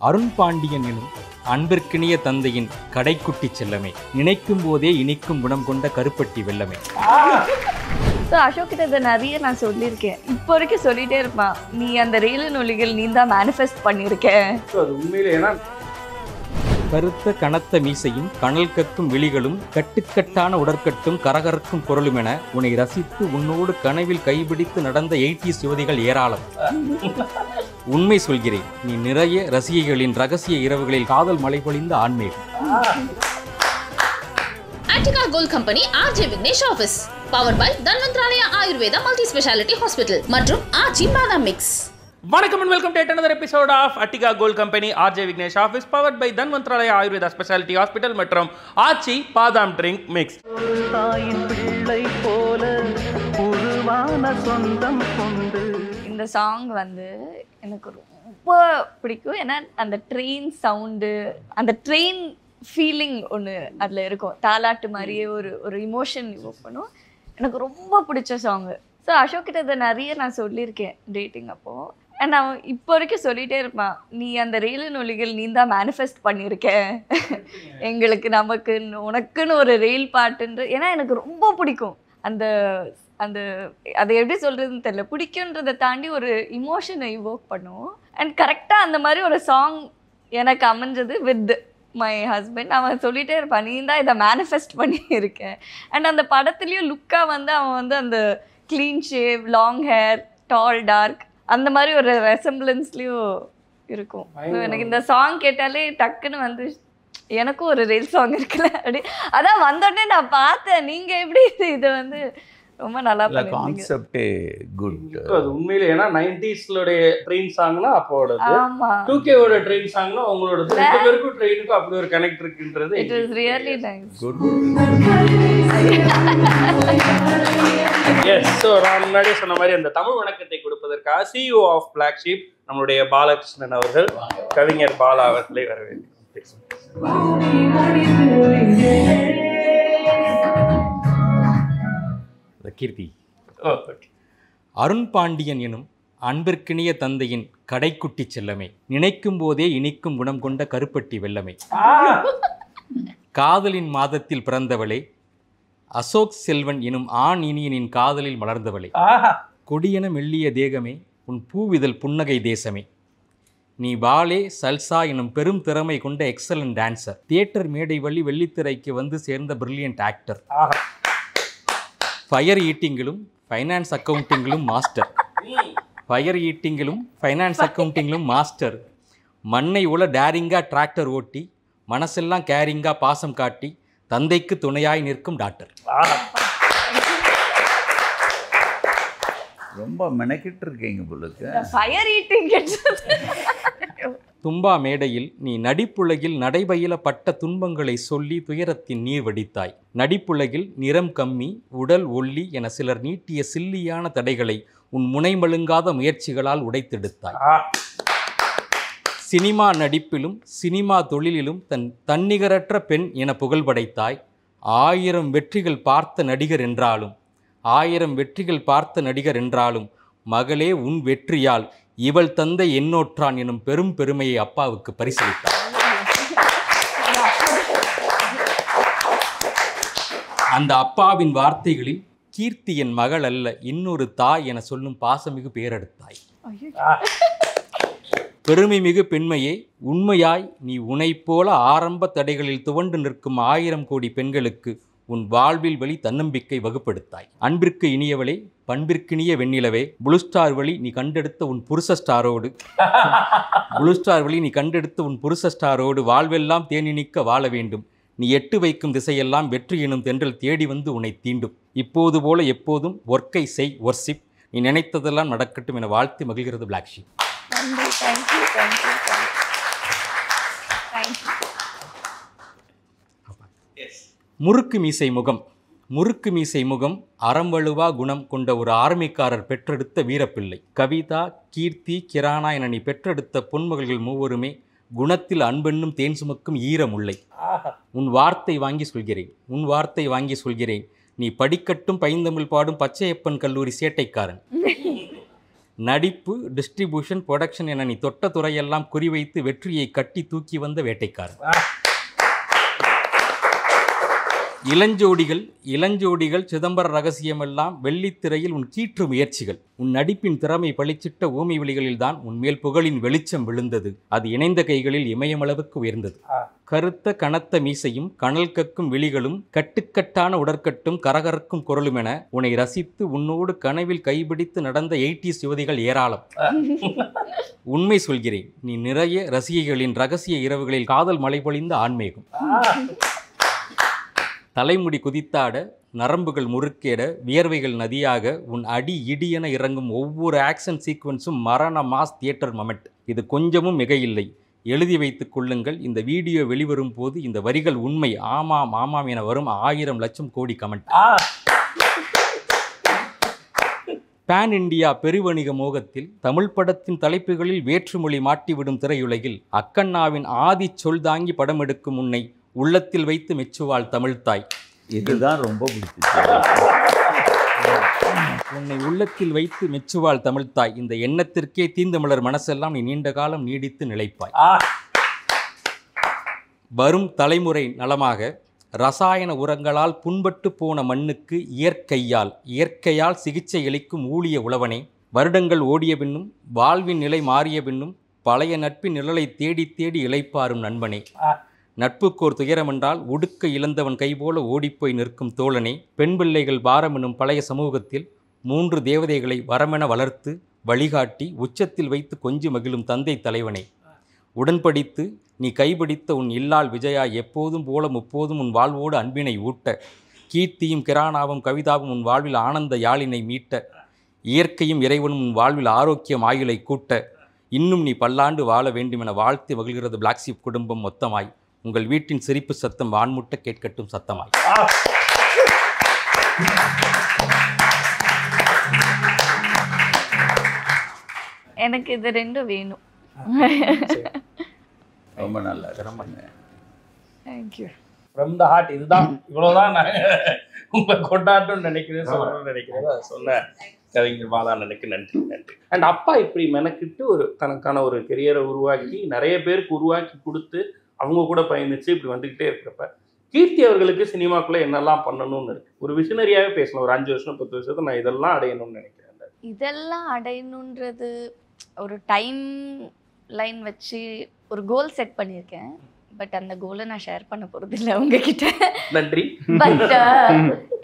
அருண் பாண்டியன் எனும் அன்பிற்கினிய தந்தையின் கடைக்குட்டி செல்லமே, நினைக்கும் போதே இனிக்கும் குணம் கொண்ட கருப்பட்டி வெல்லமே. அசோக் கிட்ட இதை நிறைய நான் சொல்லியிருக்கேன். இப்போ வரைக்கும் சொல்லிட்டே இருப்பான், நீ அந்த ரயிலு நொலிகள் நீ தான் மேனிஃபெஸ்ட் பண்ணியிருக்கேன். அது உண்மையிலே கருத்த கனத்த மீசையும் கனல் கக்கும் விழிகளும் கட்டுக்கட்டான உடற்கட்டும் கரகரக்கும் பொருளும் என உன்னை ரசித்து உன்னோடு கனவில் கைபிடித்து நடந்த 80s யுவதிகள் ஏராளம். உண்மை சொல்கிறேன், நீ நிறைய ரசிகைகளின் ரகசிய இரவுகளில் காதல் மழை பொழிந்த ஆன்மீகம். Attica Gold Company RJ Vignesh Office powered by Dhanvantaraya Ayurveda Multi Speciality Hospital மற்றும் ஆச்சி பாதாம் மிக்ஸ். வணக்கம் and welcome to another episode of Attica Gold Company RJ Vignesh Office powered by Dhanvantaraya Ayurveda Speciality Hospital மற்றும் ஆச்சி பாதாம் drink mix. தாயின் பிள்ளை போல உருவான சொந்தம் கொண்டு இந்த சாங் வந்து எனக்கு ரொம்ப பிடிக்கும். ஏன்னா அந்த ட்ரெயின் சவுண்டு, அந்த ட்ரெயின் ஃபீலிங் ஒன்று அதில் இருக்கும். தாலாட்டு மாதிரியே ஒரு இமோஷன் யூஸ் பண்ணும். எனக்கு ரொம்ப பிடிச்ச சாங்கு. ஸோ அசோக் கிட்ட இதை நிறைய நான் சொல்லியிருக்கேன் டேட்டிங் அப்போது. அண்ட் அவன் இப்போ வரைக்கும் சொல்லிகிட்டே இருப்பான், நீ அந்த ரயிலு நொலிகள் நீ தான் மேனிஃபெஸ்ட் பண்ணியிருக்கேன் எங்களுக்கு, நமக்கு, உனக்குன்னு ஒரு ரயில் பாட்டுன்ற. ஏன்னா எனக்கு ரொம்ப பிடிக்கும் அந்த அந்த அதை எப்படி சொல்கிறதுன்னு தெரியல, பிடிக்குன்றதை தாண்டி ஒரு இமோஷனை இவோக் பண்ணுவோம். அண்ட் கரெக்டாக அந்த மாதிரி ஒரு சாங் எனக்கு அமைஞ்சது வித் மை ஹஸ்பண்ட். அவன் சொல்லிகிட்டே இருப்பான், நீ தான் இதை மேனிஃபெஸ்ட் பண்ணியிருக்கேன். அண்ட் அந்த படத்துலேயும் லுக்காக வந்து அவன் வந்து அந்த க்ளீன் ஷேவ், லாங் ஹேர், டால் டார்க், அந்த மாதிரி ஒரு ரெசம்பிளன்ஸ்லேயும் இருக்கும். ஸோ எனக்கு இந்த சாங் கேட்டாலே டக்குன்னு வந்து எனக்கும் ஒரு ரயில் சாங் இருக்குல்ல அப்படி. அதான் வந்தோடனே நான் பார்த்தேன், நீங்கள் எப்படி இதை வந்து ரொம்ப நல்லா கான்செப்டே குட். அது உண்மையிலே ஏன்னா 90s ட்ரெயின் சாங்னா அப்போடது, ஆமா 2K ஓட ட்ரெயின் சாங்னா உங்களோடது. ரெண்டு பேருக்கும் ட்ரெயினுக்கும் அப்படி ஒரு கனெக்ட் இருக்குன்றது it was really nice. Good. Yes. So நான் முன்னாடியே சொன்ன மாதிரி அந்த தமிழ் வணக்கத்தை கொடுப்பதற்காக CEO ஆஃப் Black Sheep நம்மளுடைய பாலகிருஷ்ணன் அவர்கள், கவிஞர் பாலா அவர்களை வரவேற்கிறோம். கீர்த்தி. அருண் பாண்டியன் எனும் அன்பிற்கினிய தந்தையின் கடைக்குட்டி செல்லமே, நினைக்கும் போதே இனிக்கும் குணம் கொண்ட கருப்பட்டி வெல்லமே. காதலின் மாதத்தில் பிறந்தவளே, அசோக் செல்வன் எனும் ஆண் இனியனின் காதலில் மலர்ந்தவளே, கொடியென மெல்லிய தேகமே, உன் பூவிதழ் புன்னகை தேசமே. நீ பாலே சல்சா எனும் பெரும் திறமை கொண்ட எக்ஸலன்ட் டான்சர், தியேட்டர் மேடை வழி வெள்ளித்திரைக்கு வந்து சேர்ந்த பிரில்லியன்ட் ஆக்டர், ஃபயர் ஈட்டிங்கிலும் ஃபைனான்ஸ் அக்கவுண்டிங்கிலும் மாஸ்டர், ஃபயர் ஈட்டிங்கிலும் ஃபைனான்ஸ் அக்கவுண்டிங்கிலும் மாஸ்டர், மண்ணை உள்ள டேரிங்கா டிராக்டர் ஓட்டி மனசெல்லாம் கேரிங்கா பாசம் காட்டி தந்தைக்கு துணையாய் நிற்கும் டாக்டர். ரொம்ப மெனக்கிட்டு இருக்கீங்க போலுக்கு. Fire eating. தும்பா மேடையில் நீ நடிப்புலகில் நடைபயிலப்பட்ட துன்பங்களை சொல்லி துயரத்தின் நீர் வடித்தாய். நடிப்புலகில் நிறம் கம்மி, உடல் ஒல்லி என சிலர் நீட்டிய சில்லியான தடைகளை உன் முனைமழுங்காத முயற்சிகளால் உடைத்தெடுத்தாய். சினிமா நடிப்பிலும் சினிமா தொழிலிலும் தன்னிகரற்ற பெண் என புகழ் படைத்தாய். 1000 வெற்றிகள் பார்த்த நடிகர் என்றாலும் 1000 வெற்றிகள் பார்த்த நடிகர் என்றாலும் மகளே, உன் வெற்றியால் இவள் தந்தை என்னோற்றான் எனும் பெரும் பெருமையை அப்பாவுக்கு பரிசளித்தார். அந்த அப்பாவின் வார்த்தைகளில் கீர்த்தி என் மகள் அல்ல, இன்னொரு தாய் என சொல்லும் பாசமிகு பேரெடுத்தாய். பெருமை மிகு பெண்மையே, உண்மையாய் நீ உனை போல ஆரம்ப தடைகளில் துவண்டு நிற்கும் 1000 கோடி பெண்களுக்கு உன் வாழ்வில் வழி தன்னம்பிக்கை வகுப்படுத்தாய். அன்பிற்கு இனியவளே, பண்பிற்கினிய வெண்ணிலவே, புளு ஸ்டார் வழி நீ கண்டெடுத்த உன் புருஷ ஸ்டாரோடு புளு ஸ்டார் வழி நீ கண்டெடுத்த உன் புருஷ ஸ்டாரோடு வாழ்வெல்லாம் தேனினிக்க வாழ வேண்டும். நீ எட்டு வைக்கும் திசையெல்லாம் வெற்றி எனும் தென்றல் தேடி வந்து உன்னை தீண்டும். இப்போது போல எப்போதும் ஒர்க்கை செய், ஒர்ஷிப், நீ நினைத்ததெல்லாம் நடக்கட்டும் என வாழ்த்து மகிழ்கிறது Black Sheep. முறுக்கு மீசை முகம். முறுக்கு மீசை முகம் அறம்பழுவா குணம் கொண்ட ஒரு ஆர்மிக்காரர் பெற்றெடுத்த வீரப்பிள்ளை. கவிதா, கீர்த்தி, கிரானா என நீ பெற்றெடுத்த பொன்மகள்கள் மூவருமே குணத்தில் அன்பென்னும் தேன் சுமக்கும் ஈரமுல்லை. உன் வார்த்தை வாங்கி சொல்கிறேன், உன் வார்த்தை வாங்கி சொல்கிறேன், நீ படிக்கட்டும் பைந்தமிழ் பாடும் பச்சையப்பன் கல்லூரி சேட்டைக்காரன். நடிப்பு, டிஸ்ட்ரிபியூஷன், ப்ரொடக்ஷன் என நீ தொட்ட துறையெல்லாம் குறிவைத்து வெற்றியை கட்டி தூக்கி வந்த வேட்டைக்காரன். இளஞ்சோடிகள் சிதம்பர ரகசியமெல்லாம் வெள்ளித்திரையில் உன் கீற்று முயற்சிகள். உன் நடிப்பின் திறமை பளிச்சிட்ட ஊமை விழிகளில்தான் உன்மேல் புகழின் வெளிச்சம் விழுந்தது. அது இணைந்த கைகளில் இமயமளவுக்கு உயர்ந்தது. கருத்த கனத்த மீசையும் கனல் கக்கும் விழிகளும் கட்டுக்கட்டான உடற்கட்டும் கரகரக்கும் குரலுமென உன்னை ரசித்து உன்னோடு கனவில் கைபிடித்து நடந்த 80s யுவதிகள் ஏராளம். உண்மை சொல்கிறேன், நீ நிறைய ரசிகைகளின் ரகசிய இரவுகளில் காதல் மழை பொழிந்த ஆன்மீகம். தலைமுடி குதித்தாட, நரம்புகள் முறுக்கேட, வியர்வைகள் நதியாக உன் அடி இடியென இறங்கும் ஒவ்வொரு ஆக்ஷன் சீக்வன்ஸும் மரண மாஸ் தியேட்டர் மொமெண்ட். இது கொஞ்சமும் மிகையில்லை. எழுதி வைத்துக் கொள்ளுங்கள். இந்த வீடியோ வெளிவரும் போது இந்த வரிகள் உண்மை, ஆமாம் ஆமாம் என வரும் 1000 லட்சம் கோடி கமெண்ட். பேன் இண்டியா பெருவணிக மோகத்தில் தமிழ் படத்தின் தலைப்புகளில் வேற்றுமொழி மாட்டிவிடும் திரையுலகில் அக்கண்ணாவின் ஆதி சொல் தாங்கி படம் எடுக்கும் உன்னை உள்ளத்தில் வைத்து மெச்சுவாள் தமிழ்த்தாய். இதுதான் ரொம்ப பிடிச்சிச்சு. உன்னை உள்ளத்தில் வைத்து மெச்சுவாள் தமிழ்த்தாய். இந்த எண்ணத்திற்கே தீந்தமிழர் மனசெல்லாம் நீ நீண்ட காலம் நீடித்து நிலைப்பாய். வரும் தலைமுறை நலமாக ரசாயன உரங்களால் புண்பட்டு போன மண்ணுக்கு இயற்கையால் சிகிச்சை அளிக்கும் ஊழிய உழவனே. வருடங்கள் ஓடிய பின்னும் வாழ்வின் நிலை மாறிய பின்னும் பழைய நட்பின் நிழலை தேடி தேடி இளைப்பாரும் நண்பனே. நட்புக்கோர் துயரமென்றால் உடுக்க இழந்தவன் கைபோல ஓடிப்போய் நிற்கும் தோழனே. பெண் பிள்ளைகள் பாரம் எனும் பழைய சமூகத்தில் 3 தேவதைகளை வரமென வளர்த்து வழிகாட்டி உச்சத்தில் வைத்து கொஞ்சி மகிழும் தந்தை தலைவனே. உடன்படித்து நீ கைபிடித்த உன் இல்லால் விஜயா எப்போதும் போல முப்போதும் உன் வாழ்வோடு அன்பினை ஊட்ட. கீர்த்தியும் கிரானாவும் கவிதாவும் உன் வாழ்வில் ஆனந்த யாழினை மீட்ட. இயற்கையும் இறைவனும் உன் வாழ்வில் ஆரோக்கியம் ஆயுளை கூட்ட. இன்னும் நீ பல்லாண்டு வாழ வேண்டுமென வாழ்த்து மகிழ்கிறது பிளாக் ஷீப் குடும்பம் மொத்தமாய். உங்கள் வீட்டின் சிரிப்பு சத்தம் வான்முட்ட கேட்கட்டும் சத்தமாய். எனக்கு இது ரெண்டும் வேணும். ரொம்ப நல்லா ரொம்ப தேங்க்யூ. From the heart. இதுதான், இவ்வளோதான் நான் உங்களை கொண்டாட்டம்னு நினைக்கிறேன், சொல்லணும்னு நினைக்கிறேன். அதை சொன்ன கவிஞர் மாதானனுக்கு நன்றி. அண்ட் அப்பா இப்படி மெனக்கிட்டு ஒரு தனக்கான ஒரு கெரியரை உருவாக்கி நிறைய பேருக்கு உருவாக்கி கொடுத்து அவங்க கூட பயணிச்சு இப்படி வந்துக்கிட்டே இருக்கிறப்ப கீர்த்தி அவர்களுக்கு சினிமாக்குள்ளே என்னெல்லாம் பண்ணணும்னு இருக்கு. ஒரு விஷனரியாகவே பேசணும். ஒரு 5 வருஷம் 10 வருஷத்தை நான் இதெல்லாம் அடையணும்னு நினைக்கிறேன். இதெல்லாம் அடையணுன்றது ஒரு டைம் லைன் வச்சு ஒரு கோல் செட் பண்ணியிருக்கேன். பட் அந்த கோலை நான் ஷேர் பண்ண போகிறது இல்லை உங்ககிட்ட. நன்றி. பட்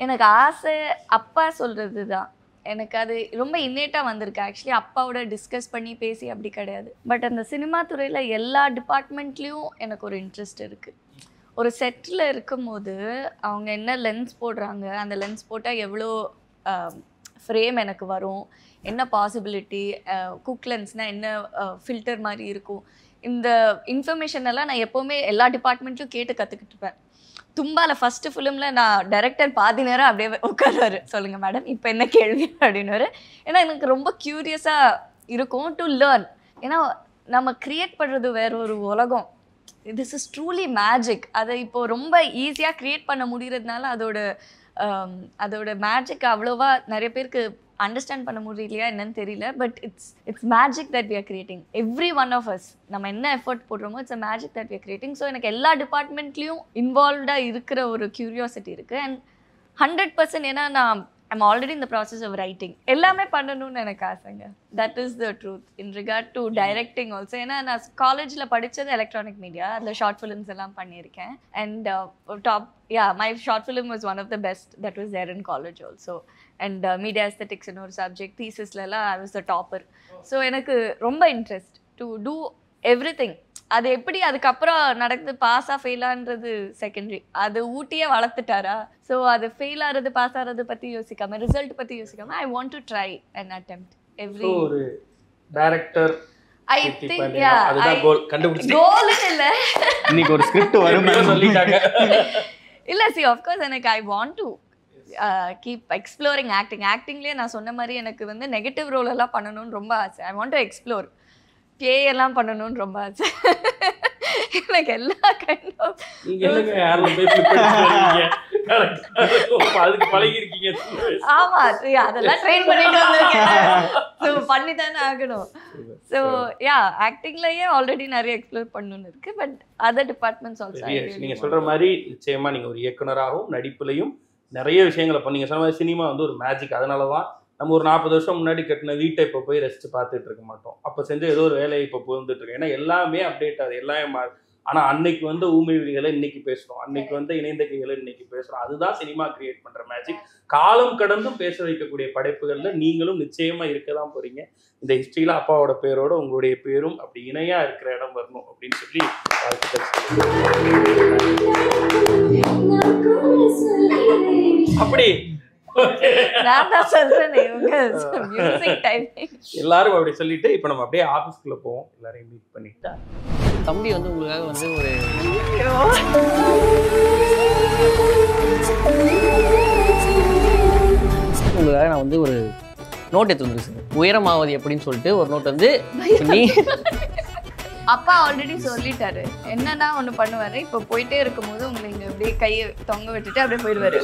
எனக்கு ஆசை அப்பா சொல்கிறது தான். எனக்கு அது ரொம்ப இன்னேட்டாக வந்திருக்கு. ஆக்சுவலி அப்பாவோட டிஸ்கஸ் பண்ணி பேசி அப்படி கிடையாது. பட் அந்த சினிமா துறையில் எல்லா டிபார்ட்மெண்ட்லேயும் எனக்கு ஒரு இன்ட்ரெஸ்ட் இருக்குது. ஒரு செட்டில் இருக்கும்போது அவங்க என்ன லென்ஸ் போடுறாங்க, அந்த லென்ஸ் போட்டால் எவ்வளோ ஃப்ரேம் எனக்கு வரும், என்ன பாசிபிலிட்டி, குக் லென்ஸ்னால் என்ன ஃபில்டர் மாதிரி இருக்கும், இந்த இன்ஃபர்மேஷன் எல்லாம் நான் எப்போவுமே எல்லா டிபார்ட்மெண்ட்லையும் கேட்டு கற்றுக்கிட்டு இருப்பேன். தும்பாவில் ஃபஸ்ட்டு ஃபிலிமில் நான் டைரக்டர் பாதி நேரம் அப்படியே உட்காருவார். சொல்லுங்கள் மேடம் இப்போ என்ன கேள்வி அப்படின்னுவார். ஏன்னா எனக்கு ரொம்ப க்யூரியஸாக இருக்கும் டு லேர்ன். ஏன்னா நம்ம க்ரியேட் பண்ணுறது வேற ஒரு உலகம். This is truly magic. அதை இப்போது ரொம்ப ஈஸியாக க்ரியேட் பண்ண முடிகிறதுனால அதோட மேஜிக் அவ்வளோவா நிறைய பேருக்கு அண்டர்ஸ்டாண்ட் பண்ண முடியலையா என்னன்னு தெரியல. But it's magic that we are creating. Every one of us நம்ம என்ன எஃபர்ட் போடுறோமோ it's a magic that we are creating. So எனக்கு எல்லா டிபார்ட்மெண்ட்லேயும் இன்வால்வ்டாக இருக்கிற ஒரு க்யூரியாசிட்டி இருக்குது. அண்ட் 100% ஏன்னா நான் ஐம் ஆல்ரெடி இந்த ப்ராசஸ் ஆஃப் ரைட்டிங். எல்லாமே பண்ணணும்னு எனக்கு ஆசைங்க. That is the truth in regard to directing also. ஏன்னா நான் காலேஜில் படித்தது எலக்ட்ரானிக் மீடியா. அதில் ஷார்ட் ஃபிலிம்ஸ் எல்லாம் பண்ணியிருக்கேன். And my short film was one of the best that was there in college also. And media aesthetics in ஒரு subject thesis la I was the topper. So எனக்கு ரொம்ப interest to two everything. அது எப்படி அதுக்கப்புறம் நடக்குது பாஸா ஃபெயிலான்றது secondary. அது ஊட்டியே வளர்த்துட்டாரா. So அது fail ஆகிறது பாஸ் ஆகிறது பற்றி யோசிக்காம ரிசல்ட் பற்றி யோசிக்காம I want to try and attempt every. ஒரு டைரக்டர் I think அதுதான் கோல் கண்டுபிடிச்சு கோல் இல்ல இன்னைக்கு ஒரு ஸ்கிரிப்ட் வருமே சொல்லிட்டாங்க. இல்ல see of course எனக்கு I want to keep exploring acting. ஆக்டிங்லேயே நான் சொன்ன மாதிரி எனக்கு வந்து நெகட்டிவ் ரோல் எல்லாம் பண்ணணும்னு ரொம்ப ஆசை. I want to explore. Play எல்லாம் பண்ணணும்னு ரொம்ப ஆசை. எனக்கு எல்லா கைண்ட் ஆஃப் நீங்க என்னங்க யாரும் போய் ஃபிளிப் அடிச்சிருக்கீங்க அதுக்கு பழகி இருக்கீங்க. ஆமா, அதெல்லாம் ட்ரெயின் பண்ணிட்டு வந்திருக்கேன். ஸோ பண்ணி தானே ஆகணும். ஸோ யா, ஆக்டிங்லயே ஆல்ரெடி நிறைய எக்ஸ்ப்ளோர் பண்ணணும்னு இருக்கு. But other departments also. நீங்க சொல்ற மாதிரி நிச்சயமா நீங்க ஒரு இயக்குனராகவும் நடிப்புலையும் நிறைய விஷயங்களை பண்ணீங்க. சொன்ன மாதிரி சினிமா வந்து ஒரு மேஜிக். அதனாலதான் நம்ம ஒரு 40 வருஷம் முன்னாடி கட்டின வீட்டை இப்போ போய் ரசித்து பார்த்துட்டு இருக்க மாட்டோம். அப்போ செஞ்ச ஏதோ ஒரு வேலையை இப்போ புகுந்துட்டு இருக்கோம். ஏன்னா எல்லாமே அப்டேட் ஆகுது, எல்லாமே ஆனால் அன்னைக்கு வந்து ஊமை விழிகளை இன்னைக்கு பேசுகிறோம், அன்னைக்கு வந்து இணைந்த கைகளை இன்னைக்கு பேசுகிறோம். அதுதான் சினிமா கிரியேட் பண்ணுற மேஜிக். காலம் கடந்தும் பேச வைக்கக்கூடிய படைப்புகளில் நீங்களும் நிச்சயமாக இருக்க தான் போகிறீங்க. இந்த ஹிஸ்ட்ரியில் அப்பாவோட பேரோட உங்களுடைய பேரும் அப்படி இணையாக இருக்கிற இடம் வரணும் அப்படின்னு சொல்லி அப்படி எல்லாரும் அப்படி சொல்லிட்டு இப்போ நம்ம அப்படியே ஆஃபீஸ்க்குள்ள போவோம். எல்லாரையும் மீட் பண்ணிட்டா தம்பி வந்து உங்களுக்காக வந்து ஒரு உங்களுக்காக நான் வந்து ஒரு நோட் எடுத்து வந்துருக்கேன். உயரமாவது அப்படின்னு சொல்லிட்டு ஒரு நோட் வந்து நீ அப்பா ஆல்ரெடி சொல்லிட்டாரு. என்னன்னா ஒண்ணு பண்ணுவாரு, இப்போ போயிட்டே இருக்கும்போது உங்களை இங்க அப்படியே கையை தொங்க விட்டுட்டு அப்படியே போயிடுவாரு.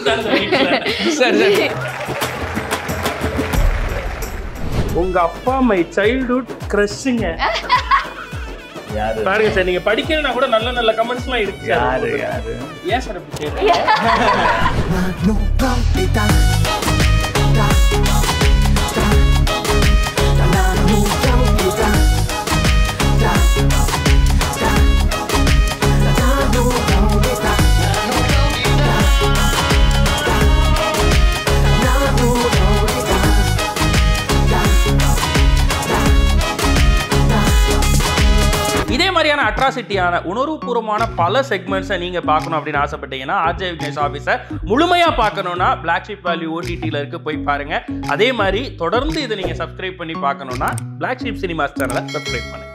உங்க அப்பா மை சைல்ட்ஹுட் கிரஷ்ங்க. பாருங்க சார், நீங்க படிக்கிறேன்னா கூட நல்ல நல்ல கமெண்ட்ஸ் எல்லாம் இருக்கு. யாரு ஏன் சார் அப்படி செய்யறீங்க? இதே மாதிரியான அட்ராசிட்டியான உணர்வுபூர்வமான பல செக்மெண்ட்ஸை நீங்கள் பார்க்கணும் அப்படின்னு ஆசைப்பட்டீங்கன்னா ஆர்ஜே விக்னேஷ் ஆஃபீஸை முழுமையாக பார்க்கணுன்னா பிளாக் ஷீப் வேல்யூ ஓடிடியில் இருக்கு, போய் பாருங்கள். அதே மாதிரி தொடர்ந்து இதை நீங்கள் சப்ஸ்கிரைப் பண்ணி பார்க்கணுன்னா பிளாக் ஷீப் சினிமாஸ் சேனலை சப்ஸ்கிரைப் பண்ணுங்கள்.